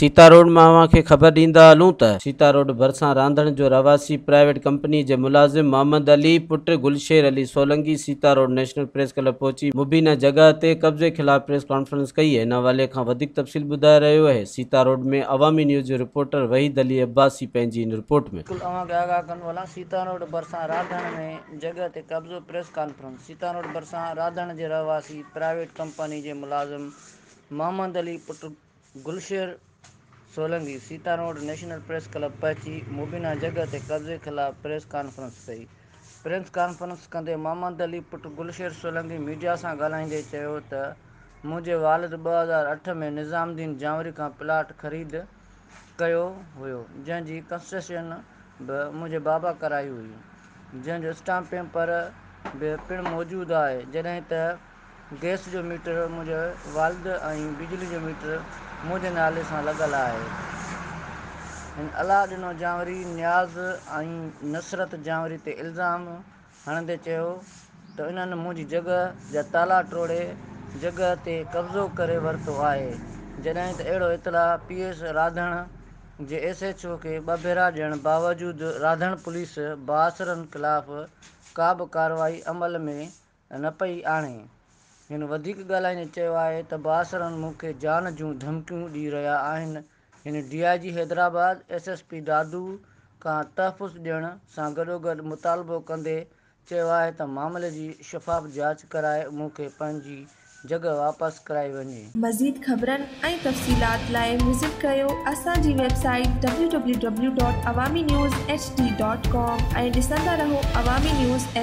Sita road मां खे ख़बर ॾींदा हलूं त सीता रोड भरिसां रांधण जो रवासी प्राइवेट कंपनी जे मुलाज़िम मोहम्मद अली पुट Gulsher Ali Solanki Sita road national press club पहुची मुबीना जगह ते कब्जे खिलाफ़ प्रेस कॉन्फ्रेंस कई है। इन हवाले खां वधीक तफ़सील ॿुधाए रहियो आहे सीता रोड में अवामी न्यूज़ जो रिपोर्टर वहीद अली अब्बासी पंहिंजी इन रिपोर्ट में। सीता रोड भरिसां रांधण में जगह ते कब्ज़ो प्रेस कॉन्फ्रेंस। सीता रोड भरिसां रांधण जे रहवासी प्राइवेट कंपनी जे मुलाज़िम मोहम्मद अली पुट Gulsher Solanki Sita road national press club पहुची मुबीना जगह ते कब्जे खिलाफ़ प्रेस कॉन्फ्रेंस कई। प्रेस कॉन्फ्रेंस कंदे मोहम्मद अली पुट गुलशेर सोलंकी मीडिया सां ॻाल्हाईंदे चयो त मुंहिंजे वालिद 2008 में निज़ामुद्दीन जावरी खां प्लाट ख़रीद कयो हुयो, जंहिंजी कंस्ट्रक्शन बि मुंहिंजे बाबा कराई हुई, जंहिंजो स्टाम्प पेपर बि पिणु मौजूदु आहे। जॾहिं त गैस जो मीटर मुंहिंजे वालिद ऐं बिजली जो मीटर मुंहिंजे नाले सां लॻल आहे। हिन अलाह ॾिनो जावरी नियाज़ ऐं नसरत जावरी ते इल्ज़ाम हणंदे चयो त इन्हनि मुंहिंजी जॻह जा ताला टोड़े जॻह ते कब्ज़ो करे वरितो आहे। जॾहिं त अहिड़ो इतलाउ PS रांधण जे SHO खे ॿ भेरा ॾियण बावजूदु रांधण पुलिस बासरनि ख़िलाफ़ का बि कार्रवाई अमल में न पई आणे। हिन वधीक ॻाल्हाईंदे चयो आहे त बासरनि मूंखे जान जूं धमकियूं ॾेई रहिया आहिनि। हिन DIG हैदराबाद SSP दादू खां तहफ़ुज़ ॾियण सां गॾोगॾु मुतालबो कंदे चयो आहे त मामले जी शफ़ाफ़ जांच कराए मूंखे पंहिंजी जॻह वापसि कराई वञे। मज़ीद ख़बरनि ऐं तफ़सीलात लाइ विज़िट कयो असांजी वेबसाइट www.awamiNewsHD.com ऐं ॾिसंदा रहो अवामी न्यूज़ HD।